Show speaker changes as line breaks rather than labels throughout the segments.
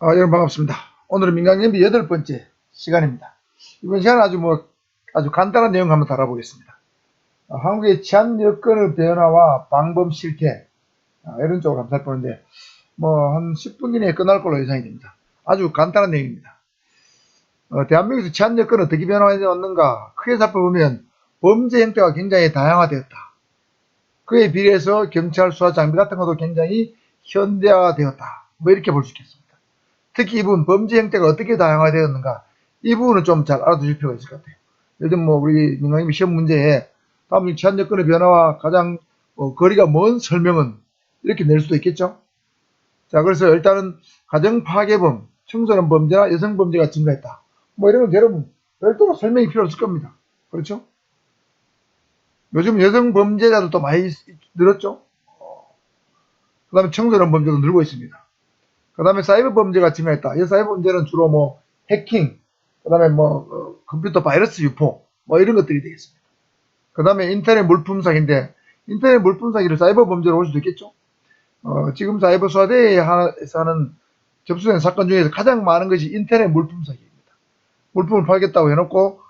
여러분 반갑습니다. 오늘은 민간경비 8번째 시간입니다. 이번 시간은 아주 간단한 내용 한번 다뤄보겠습니다. 한국의 치안 여건의 변화와 방법 실태, 이런 쪽으로 한번 살펴보는데, 한 10분 이내에 끝날 걸로 예상이 됩니다. 아주 간단한 내용입니다. 대한민국에서 치안 여건은 어떻게 변화되었는가 크게 살펴보면 범죄 형태가 굉장히 다양화되었다. 그에 비례해서 경찰 수사 장비 같은 것도 굉장히 현대화되었다. 이렇게 볼 수 있겠습니다. 특히 이 부분 범죄 형태가 어떻게 다양화되었는가, 이 부분은 좀 잘 알아두실 필요가 있을 것 같아요. 예를 들면 우리 민간경비 시험 문제에 다음 치안 여건의 변화와 가장 거리가 먼 설명은 이렇게 낼 수도 있겠죠. 자, 그래서 일단은 가정 파괴범, 청소년 범죄나 여성 범죄가 증가했다. 이런 건 여러분 별도로 설명이 필요 없을 겁니다. 그렇죠? 요즘 여성 범죄자들도 많이 늘었죠. 그 다음에 청소년 범죄도 늘고 있습니다. 그 다음에 사이버 범죄가 증가했다. 이 사이버 범죄는 주로 해킹, 그 다음에 컴퓨터 바이러스 유포, 이런 것들이 되겠습니다. 그 다음에 인터넷 물품 사기인데, 인터넷 물품 사기를 사이버 범죄로 볼 수도 있겠죠. 지금 사이버 수사대에서 하는 접수된 사건 중에서 가장 많은 것이 인터넷 물품 사기입니다. 물품을 팔겠다고 해놓고,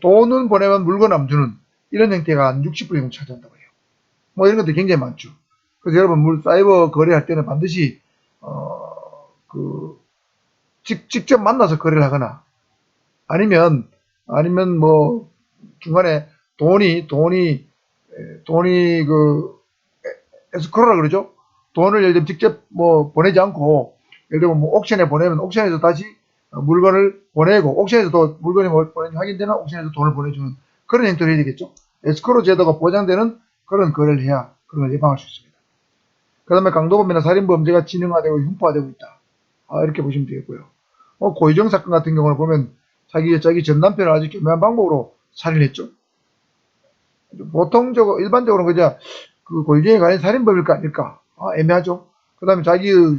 돈은 보내면 물건 안 주는 이런 형태가 한 60% 정도 차지한다고 해요. 이런 것들이 굉장히 많죠. 그래서 여러분 사이버 거래할 때는 반드시 직접 만나서 거래를 하거나, 아니면 중간에 돈이 에스크로라 그러죠? 돈을 예를 들면 직접 보내지 않고, 예를 들면 옥션에 보내면 옥션에서 다시 물건을 보내고, 옥션에서 또 물건이 보낸지 확인되면 옥션에서 돈을 보내주는 그런 행태를 해야 되겠죠? 에스크로 제도가 보장되는 그런 거래를 해야 그런 걸 예방할 수 있습니다. 그 다음에 강도범이나 살인범죄가 진행화되고 흉포화되고 있다. 이렇게 보시면 되겠고요. 고의정 사건 같은 경우는 보면 자기 전 남편을 아주 교묘한 방법으로 살인했죠. 일반적으로는 그냥 그 고의정에 관한 살인범일까 아닐까? 애매하죠. 그 다음에 자기의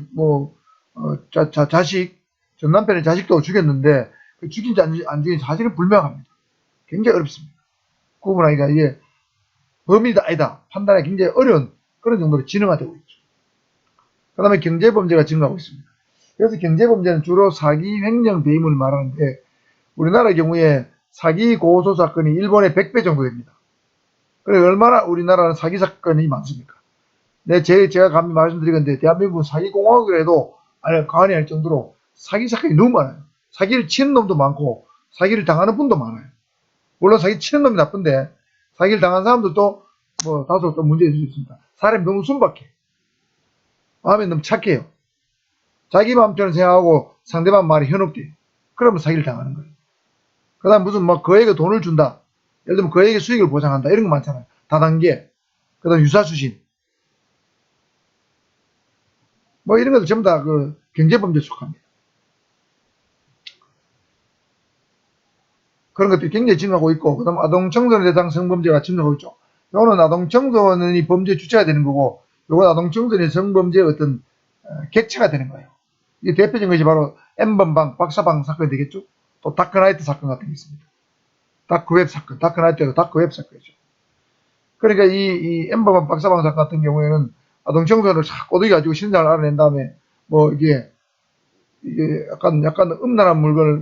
자식, 전 남편의 자식도 죽였는데, 그 죽인지 안 죽인지 사실은 불명합니다. 굉장히 어렵습니다. 구분하기가 이게 범인이다 아니다 판단하기 굉장히 어려운 그런 정도로 진행화되고 있죠. 그 다음에 경제범죄가 증가하고 있습니다. 그래서 경제범죄는 주로 사기, 횡령, 배임을 말하는데, 우리나라의 경우에 사기 고소 사건이 일본의 100배 정도 됩니다. 그래 얼마나 우리나라는 사기 사건이 많습니까? 제가 감히 말씀드리건데, 대한민국은 사기 공화국이라도 과언이 아닐 정도로 사기 사건이 너무 많아요. 사기를 치는 놈도 많고 사기를 당하는 분도 많아요. 물론 사기 치는 놈이 나쁜데, 사기를 당한 사람들도 다소 좀 문제가 있을 수 있습니다. 사람이 너무 순박해. 마음이 너무 착해요. 자기 마음처럼 생각하고 상대방 말이 현혹돼. 그러면 사기를 당하는 거예요. 그 다음 무슨 그에게 돈을 준다. 예를 들면 그에게 수익을 보장한다. 이런 거 많잖아요. 다단계. 그 다음 유사수신. 이런 것도 전부 다 경제범죄에 속합니다. 그런 것들이 굉장히 증가하고 있고, 그 다음 아동청소년 대상 성범죄가 증가하고 있죠. 요거는 아동청소년이 범죄 주체가 되는 거고, 요건 아동청소년의 성범죄의 어떤 객체가 되는 거예요. 이게 대표적인 것이 바로 N번방, 박사방 사건이 되겠죠. 또 다크나이트 사건 같은 게 있습니다. 다크웹 사건, 다크나이트가 다크웹 사건이죠. 그러니까 이 N번방, 박사방 사건 같은 경우에는 아동청소년을 싹 꼬드겨 가지고 신상을 알아낸 다음에 이게 약간 음란한 물을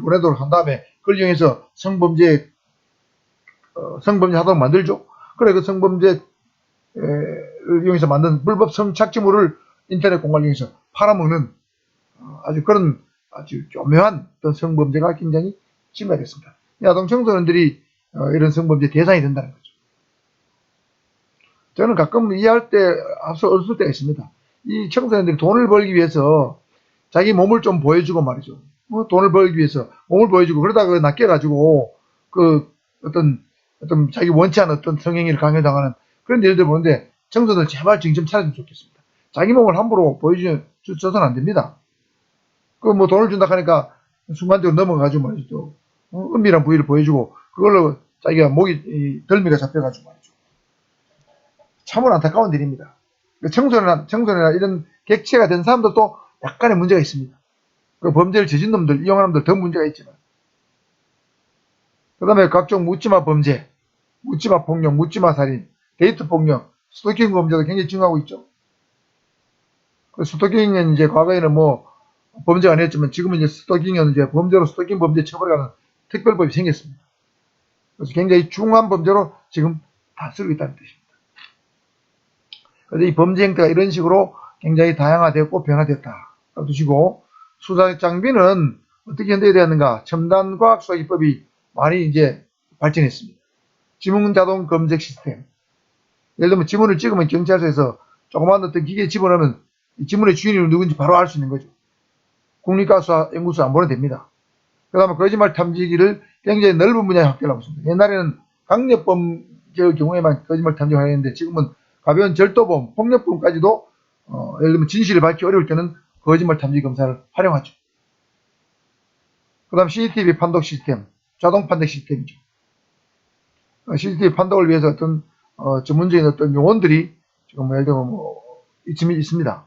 보내도록 한 다음에 그걸 이용해서 성범죄 하도록 만들죠. 그래 그 성범죄를 이용해서 만든 불법 성착취물을 인터넷 공간을 이용해서 팔아먹는 아주 교묘한 어떤 성범죄가 굉장히 심화됐습니다. 아동 청소년들이 이런 성범죄 대상이 된다는 거죠. 저는 가끔 이해할 때 앞서 어렸을 때가 있습니다. 이 청소년들이 돈을 벌기 위해서 자기 몸을 좀 보여주고 말이죠. 돈을 벌기 위해서 몸을 보여주고, 그러다가 낚여가지고 어떤 자기 원치 않은 어떤 성행위를 강요당하는 그런 일들 보는데, 청소들 제발 정신 차렸으면 좋겠습니다. 자기 몸을 함부로 보여줘서는 안 됩니다. 돈을 준다 하니까 순간적으로 넘어가가지고 말이죠. 은밀한 부위를 보여주고, 그걸로 자기가 덜미가 잡혀가지고 말이죠. 참으로 안타까운 일입니다. 청소년이나 이런 객체가 된 사람들도 약간의 문제가 있습니다. 범죄를 저진 놈들, 이용하는 놈들 더 문제가 있지만. 그 다음에 각종 묻지마 범죄, 묻지마 폭력, 묻지마 살인, 데이트 폭력, 스토킹 범죄도 굉장히 증가하고 있죠. 스토킹은 이제 과거에는 범죄가 아니었지만 지금은 이제 스토킹은 이제 범죄로 스토킹 범죄 처벌하는 특별법이 생겼습니다. 그래서 굉장히 중한 범죄로 지금 다 쓰고 있다는 뜻입니다. 그래서 이 범죄 형태가 이런 식으로 굉장히 다양화되었고 변화됐다. 두시고, 수사 장비는 어떻게 현대되었는가? 첨단 과학 수사 기법이 많이 이제 발전했습니다. 지문 자동 검색 시스템. 예를 들면 지문을 찍으면 경찰서에서 조그마한 어떤 기계에 집어넣으면 이 지문의 주인이 누군지 바로 알 수 있는 거죠. 국립가수연구소 안 보내도 됩니다. 그 다음에 거짓말 탐지기를 굉장히 넓은 분야에 확대를 하고 있습니다. 옛날에는 강력범죄의 경우에만 거짓말 탐지를 하였는데 지금은 가벼운 절도범, 폭력범까지도 예를 들면 진실을 밝히기 어려울 때는 거짓말 탐지 검사를 활용하죠. 그 다음 CCTV 판독 시스템, 자동 판독 시스템이죠. CCTV 판독을 위해서 어떤 전문적인 어떤 요원들이 지금 예를 들면 있습니다.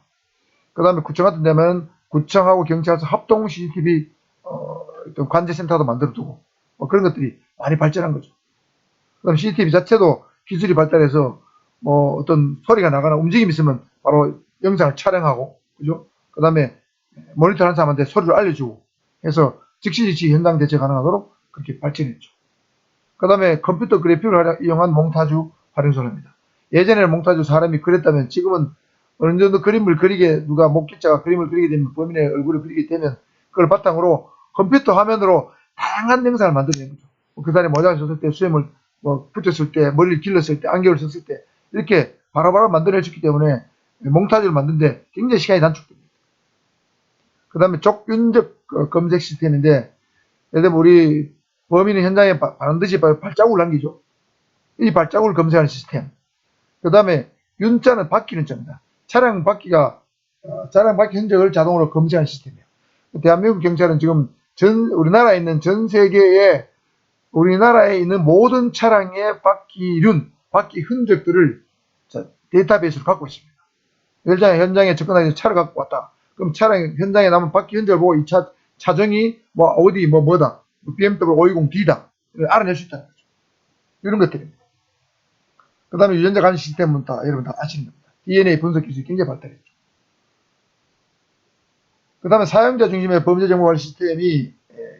그 다음에 구청 같은 데면 구청하고 경찰서 합동 CCTV 어떤 관제센터도 만들어두고 그런 것들이 많이 발전한 거죠. 그 다음 CCTV 자체도 기술이 발달해서 어떤 소리가 나거나 움직임이 있으면 바로 영상을 촬영하고, 그죠? 그 다음에 모니터하는 사람한테 소리를 알려주고 해서 즉시 현장 대처 가능하도록 그렇게 발전했죠. 그 다음에 컴퓨터 그래픽을 이용한 몽타주 활용소를 합니다. 예전에는 몽타주 사람이 그렸다면 지금은 어느 정도 그림을 그리게, 누가 목격자가 그림을 그리게 되면, 범인의 얼굴을 그리게 되면 그걸 바탕으로 컴퓨터 화면으로 다양한 영상을 만들어내는 거죠. 그 사람이 모자를 썼을 때, 수염을 붙였을 때, 머리를 길렀을 때, 안경을 썼을 때 이렇게 바로바로 만들어냈기 때문에 몽타주를 만드는데 굉장히 시간이 단축됩니다. 그 다음에 족균적 검색 시스템인데, 예를 들면 우리 범인은 현장에 반드시 발자국을 남기죠. 이 발자국을 검색하는 시스템. 그 다음에 윤자는 바퀴 윤자입니다. 차량 바퀴 흔적을 자동으로 검색하는 시스템이에요. 대한민국 경찰은 지금 우리나라에 있는 전 세계에 우리나라에 있는 모든 차량의 바퀴 흔적들을 데이터베이스로 갖고 있습니다. 현장에 접근하기 차를 갖고 왔다. 그럼 차량 현장에 남은 바퀴 흔적을 보고 이 차종이 어디 뭐다. BMW 520D다. 알아낼 수 있다는 거죠. 이런 것들입니다. 그 다음에 유전자 감지 시스템은 여러분 다 아시는 겁니다. DNA 분석 기술이 굉장히 발달했죠. 그 다음에 사용자 중심의 범죄 정보 관리 시스템이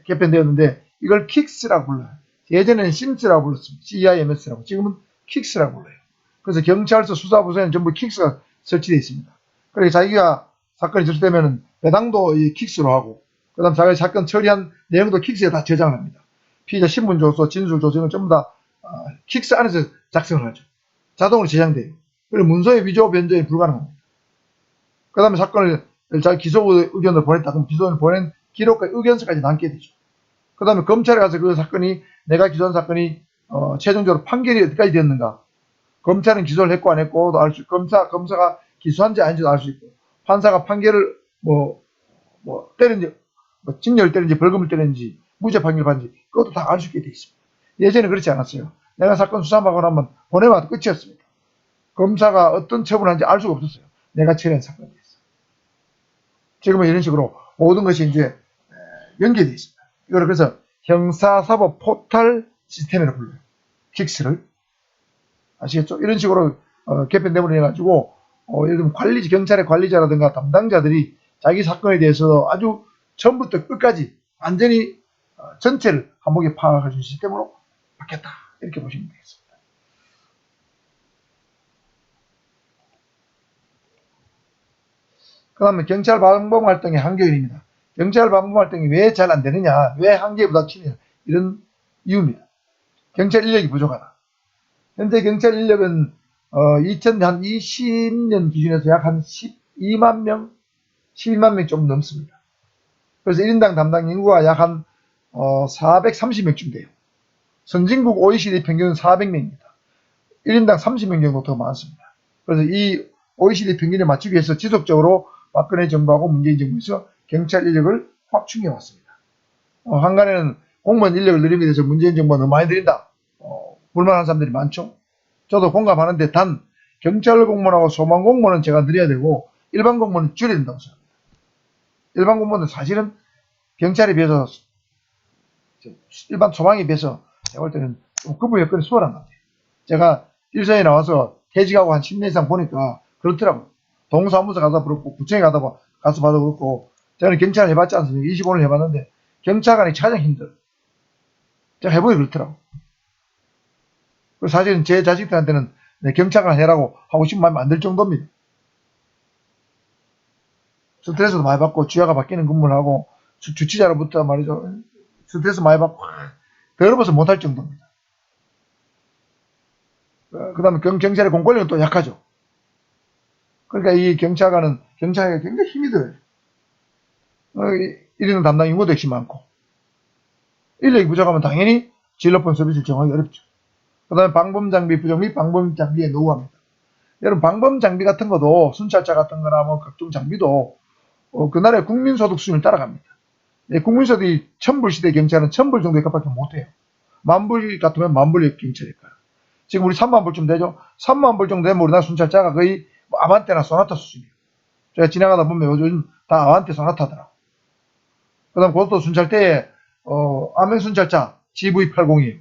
개편되었는데 이걸 킥스라고 불러요. 예전에는 심스라고 불렀습니다. CIMS라고. 지금은 킥스라고 불러요. 그래서 경찰서 수사부서에는 전부 킥스가 설치되어 있습니다. 그래서 자기가 사건이 접수되면 배당도 이 킥스로 하고, 그 다음 자기가 사건 처리한 내용도 킥스에 다 저장을 합니다. 피의자 신분조서, 진술조서 정부 다 킥스 안에서 작성을 하죠. 자동으로 저장돼요. 그리고 문서의 위조 변조에 불가능합니다. 그 다음에 사건을 자기 기소 의견을 보냈다. 그럼 기소를 보낸 기록과 의견서까지 남게 되죠. 그 다음에 검찰에 가서 그 사건이, 내가 기소한 사건이 최종적으로 판결이 어디까지 되었는가. 검찰은 기소를 했고 안 했고도 알 수 있고, 검사가 기소한지 아닌지도 알 수 있고, 판사가 판결을 때린지, 징역을 때린지 벌금을 때린지 무죄 판결을 받는지 그것도 다 알 수 있게 되어 있습니다. 예전에 그렇지 않았어요. 내가 사건 수사하고 나면 보내면 끝이었습니다. 검사가 어떤 처분을 하는지 알 수가 없었어요. 내가 처리한 사건에 대해서. 지금은 이런 식으로 모든 것이 이제 연계되어 있습니다. 이걸 그래서 형사사법 포털 시스템이라고 불러요. 킥스를. 아시겠죠? 이런 식으로 개편됨으로 해가지고 예를 들면 경찰의 관리자라든가 담당자들이 자기 사건에 대해서 아주 처음부터 끝까지 완전히 전체를 한목에 파악할 수 있는 시스템으로 바뀌었다. 이렇게 보시면 되겠습니다. 그 다음에 경찰 방범 활동의 한계입니다. 경찰 방범 활동이 왜 잘 안 되느냐, 왜 한계에 부닥치느냐, 이런 이유입니다. 경찰 인력이 부족하다. 현재 경찰 인력은 2020년 기준에서 약 한 12만 명 좀 넘습니다. 그래서 1인당 담당 인구가 약 한 430명쯤 돼요. 선진국 OECD 평균은 400명입니다. 1인당 30명 정도 더 많습니다. 그래서 이 OECD 평균에 맞추기 위해서 지속적으로 박근혜 정부하고 문재인 정부에서 경찰 인력을 확충해 왔습니다. 한간에는 공무원 인력을 늘리는 데 대해서 문재인 정부가 너무 많이 늘린다. 불만하는 사람들이 많죠. 저도 공감하는데, 단 경찰 공무원하고 소방 공무원은 제가 늘려야 되고 일반 공무원은 줄여야 된다고 생각합니다. 일반 공무원은 사실은 경찰에 비해서, 일반 소방에 비해서 제가 볼 때는 좀 근무 여건이 수월한 것 같아요. 제가 일선에 나와서 퇴직하고 한 10년 이상 보니까 그렇더라고요. 동사무소 가다 그렇고, 구청에 가서 봐도 그렇고, 저는 경찰을 해봤지 않습니까? 25년 해봤는데 경찰관이 가장 힘들어요. 제가 해보니 그렇더라고. 그리고 사실은 제 자식들한테는 경찰관 해라고 하고 싶은 마음이 안 들 정도입니다. 스트레스도 많이 받고 주야가 바뀌는 근무를 하고 주치자로부터 말이죠. 스트레스 많이 받고 더러워서 못할 정도입니다. 그 다음에 경찰의 공권력은 또 약하죠. 그러니까 이 경찰관이 굉장히 힘이 들어요. 이리는 담당 인구도 역시 많고 인력이 부족하면 당연히 질 높은 서비스를 제공하기 어렵죠. 그 다음에 방범장비 부족 및 방범장비의 노후화입니다. 여러분 방범장비 같은 것도 순찰차 같은 거나 뭐 각종 장비도 그 나라의 국민소득 수준을 따라갑니다. 국민소득이 1000불 시대 경찰은 1000불 정도에 값밖에 못해요. 10,000불 같으면 10,000불의 경찰일까요? 지금 우리 30,000불쯤 되죠? 30,000불 정도 되면 우리나라 순찰차가 거의 뭐 아반떼나 소나타 수준이에요. 제가 지나가다 보면 요즘 다 아반떼 소나타더라고. 그 다음 고속도로 순찰대에 아멘 순찰차 GV80이에요.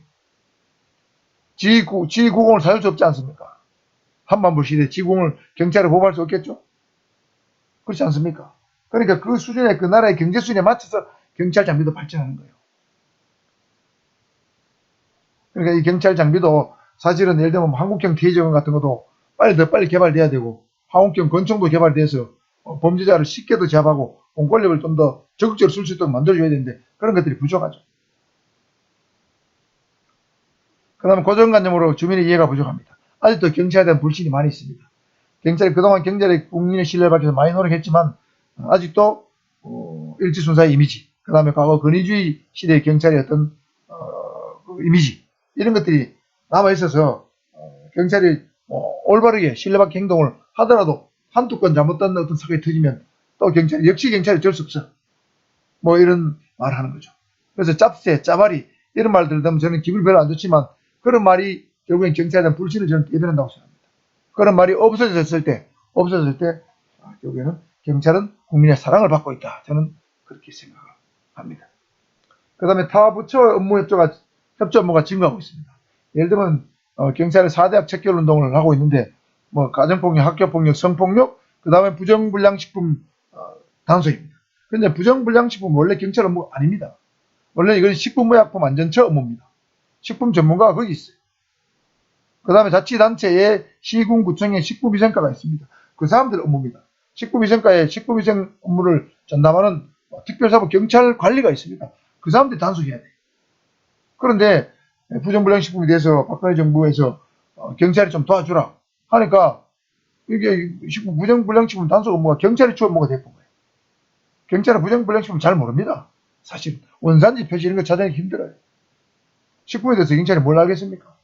G90을 사줄 수 없지 않습니까? 10,000불 시대에 G90을 경찰에 보호할 수 없겠죠? 그렇지 않습니까? 그러니까 그 수준에 그 나라의 경제 수준에 맞춰서 경찰 장비도 발전하는 거예요. 그러니까 이 경찰 장비도 사실은 예를 들면 한국형 대지권 같은 것도 더 빨리 개발돼야 되고 한국형 권총도 개발돼서 범죄자를 쉽게도 잡아하고 공권력을 좀 더 적극적으로 쓸 수 있도록 만들어줘야 되는데 그런 것들이 부족하죠. 그 다음에 고정관념으로 주민의 이해가 부족합니다. 아직도 경찰에 대한 불신이 많이 있습니다. 경찰이 그동안 경찰의 국민의 신뢰를 받기 위해서 많이 노력했지만 아직도 일지순사의 이미지, 그 다음에 과거 권위주의 시대의 경찰의 어떤 그 이미지 이런 것들이 남아있어서 경찰이 올바르게 신뢰받기 행동을 하더라도 한두 건 잘못된 어떤 사건이 터지면 또 역시 경찰이 어쩔 수 없어. 뭐 이런 말을 하는 거죠. 그래서 짭새, 짜발이 이런 말들을 들으면 저는 기분이 별로 안 좋지만 그런 말이 결국엔 경찰에 대한 불신을 저는 예변한다고 생각합니다. 그런 말이 없어졌을 때 결국에는 경찰은 국민의 사랑을 받고 있다. 저는 그렇게 생각합니다. 그 다음에 타 부처 업무 협조 업무가 증가하고 있습니다. 예를 들면 경찰의 4대학 척결 운동을 하고 있는데 뭐 가정폭력, 학교폭력, 성폭력, 그 다음에 부정불량식품 단속입니다. 그런데 부정불량식품 원래 경찰 업무가 아닙니다. 원래 이건 식품의약품안전처 업무입니다. 식품 전문가가 거기 있어요. 그 다음에 자치단체에 시군, 구청에 식품위생과가 있습니다. 그 사람들 업무입니다. 식품위생과에 식품위생 업무를 전담하는 특별사법 경찰관리가 있습니다. 그 사람들이 단속해야 돼요. 그런데 부정불량식품에 대해서 박근혜 정부에서 경찰이 좀 도와주라 하니까 이게 부정불량식품 단속 업무가 경찰의 주 업무가 됐던 거예요. 경찰은 부정불량식품 잘 모릅니다. 사실 원산지 표시 이런 거 찾아내기 힘들어요. 식품에 대해서 경찰이 뭘 알겠습니까?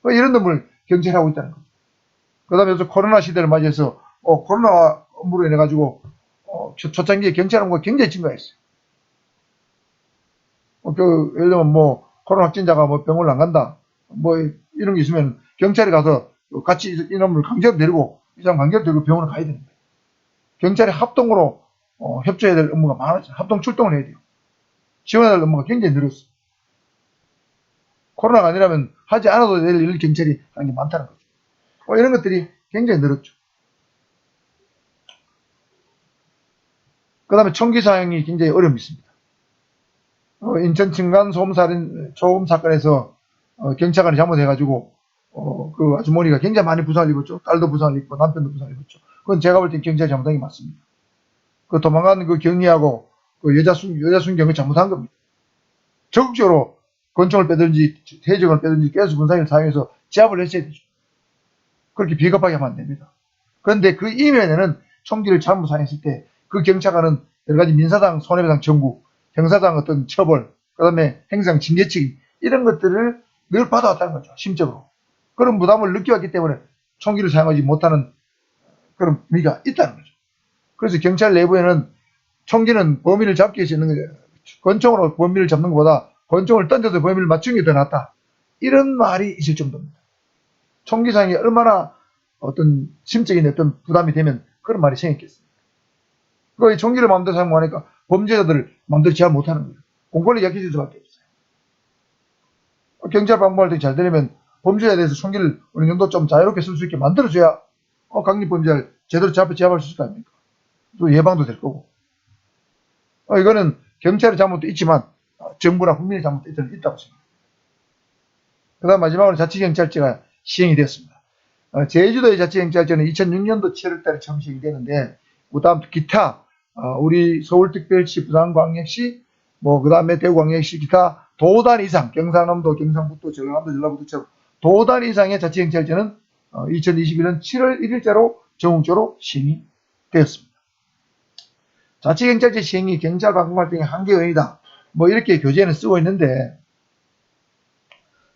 이런 놈을 경찰이 하고 있다는 거죠. 그 다음에 요즘 코로나 시대를 맞이해서 코로나 업무로 인해 가지고 초창기에 경찰 업무가 굉장히 증가했어요. 예를 들면 뭐 코로나 확진자가 뭐 병원을 안 간다 뭐 이런 게 있으면 경찰이 가서 같이 이놈을 강제로 데리고 이 사람 강제로 데리고 병원을 가야 되는 거예요. 경찰이 합동으로 협조해야 될 업무가 많아져. 합동 출동을 해야 돼요. 지원해야 될 업무가 굉장히 늘었어. 코로나가 아니라면 하지 않아도 될 일 경찰이 하는 게 많다는 거죠. 이런 것들이 굉장히 늘었죠. 그 다음에 총기 사용이 굉장히 어려움이 있습니다. 인천 층간 소음살인 초음 사건에서 경찰관이 잘못해가지고 그 아주머니가 굉장히 많이 부상을 입었죠. 딸도 부상을 입고 남편도 부상을 입었죠. 그건 제가 볼 땐 경찰이 잘못한 게 맞습니다. 그 도망간 그 경리하고 그 여자 순경을 잘못한 겁니다. 적극적으로 권총을 빼든지 해적을 빼든지 가스 분사기를 사용해서 제압을 했어야 되죠. 그렇게 비겁하게 하면 안 됩니다. 그런데 그 이면에는 총기를 잘못 사용했을 때 그 경찰관은 여러 가지 민사상 손해배상 청구, 형사상 어떤 처벌, 그 다음에 행상 징계 책임 이런 것들을 늘 받아왔다는 거죠. 심적으로. 그런 부담을 느껴왔기 때문에 총기를 사용하지 못하는 그런 의미가 있다는 거죠. 그래서 경찰 내부에는 총기는 범인을 잡기 위해서 있는 거예요. 권총으로 범인을 잡는 것보다 권총을 던져서 범인을 맞추는 게 더 낫다. 이런 말이 있을 정도입니다. 총기 사용이 얼마나 어떤 심적인 어떤 부담이 되면 그런 말이 생겼겠습니다. 그 총기를 마음대로 사용하니까 범죄자들을 마음대로 제압 못하는 거예요. 공권력 약해질 수밖에 없어요. 경찰 방법할 때 잘 되려면 범죄자에 대해서 총기를 어느 정도 좀 자유롭게 쓸 수 있게 만들어줘야 강력 범죄자를 제대로 제압할 수 있을 거 아닙니까? 또 예방도 될 거고. 이거는 경찰의 잘못도 있지만 정부나 국민의 잘못도 있다고 생각합니다. 그 다음 마지막으로 자치경찰제가 시행이 되었습니다. 제주도의 자치경찰제는 2006년도 7월달에 처음 시행이 되는데 그 다음 기타 우리 서울특별시, 부산광역시, 그 다음에 대구광역시 기타 도단 이상, 경상남도, 경상북도, 전라남도, 전라북도처럼 도단 이상의 자치경찰제는 2021년 7월 1일자로 전국적으로 시행이 되었습니다. 자치경찰제 시행이 경찰 방공활동의 한계 요인이다. 이렇게 교재에는 쓰고 있는데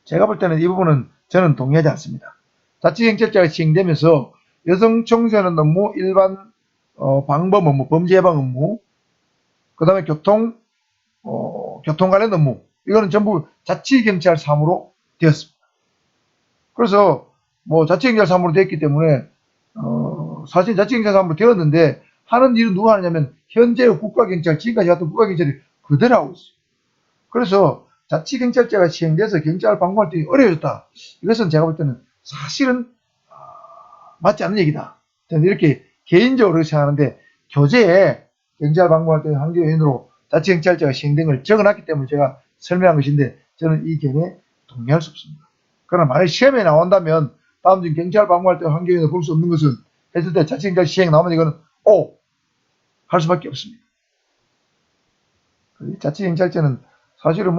제가 볼 때는 이 부분은 저는 동의하지 않습니다. 자치경찰제가 시행되면서 여성 청소년 업무, 일반 방범 업무, 범죄 예방 업무, 그 다음에 교통 관련 업무, 이거는 전부 자치경찰 사무로 되었습니다. 그래서 자치경찰 사무로 되었기 때문에 사실 자치경찰 사무로 되었는데 하는 일은 누가 하느냐면 현재의 국가경찰, 지금까지 갔던 국가경찰이 그대로 하고 있어요. 그래서 자치경찰제가 시행돼서 경찰 방공활동이 어려워졌다. 이것은 제가 볼 때는 사실은 맞지 않는 얘기다. 저는 이렇게 개인적으로 생각하는데 교재에 경찰 방공활동의 한계 요인으로 자치경찰제가 시행된 걸 적어놨기 때문에 제가 설명한 것인데 저는 이 견해에 동의할 수 없습니다. 그러나 만약 시험에 나온다면 다음 중 경찰 방공활동의 한계 요인을 볼 수 없는 것은 했을 때 자치경찰 시행 나오면 이거는 할 수밖에 없습니다. 자치경찰제는 사실은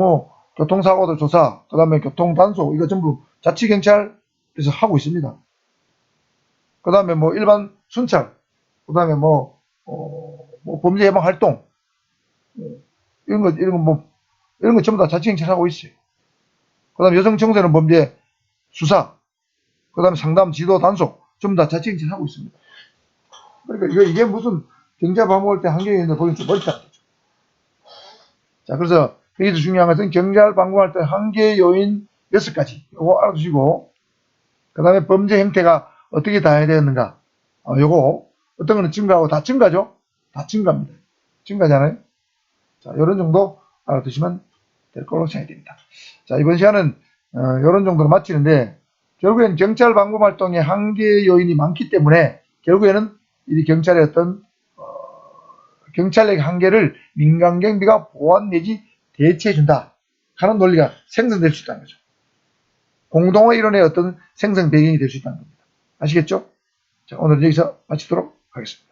교통사고도 조사, 그 다음에 교통단속, 이거 전부 자치경찰에서 하고 있습니다. 그 다음에 일반 순찰, 그 다음에 범죄 예방 활동, 이런 거 전부 다 자치경찰 하고 있어요. 그 다음에 여성 청소년 범죄 수사, 그 다음에 상담, 지도, 단속, 전부 다 자치경찰 하고 있습니다. 그러니까 이게 무슨 경찰 방공할 때 한계 요인을 보기엔 좀 어렵다는 거죠. 자, 그래서 여기서 중요한 것은 경찰 방공할 때 한계 요인 6가지. 이거 알아두시고, 그 다음에 범죄 형태가 어떻게 다양되었는가. 요거, 어떤 거는 증가하고 다 증가죠? 다 증가입니다. 증가잖아요? 자, 요런 정도 알아두시면 될 걸로 생각이 됩니다. 자, 이번 시간은, 요런 정도로 마치는데, 결국엔 경찰 방공 활동의 한계 요인이 많기 때문에, 결국에는 이 경찰의 어떤, 경찰력의 한계를 민간경비가 보완 내지 대체해준다 하는 논리가 생성될 수 있다는 거죠. 공동의 이론의 어떤 생성 배경이 될 수 있다는 겁니다. 아시겠죠? 자, 오늘 여기서 마치도록 하겠습니다.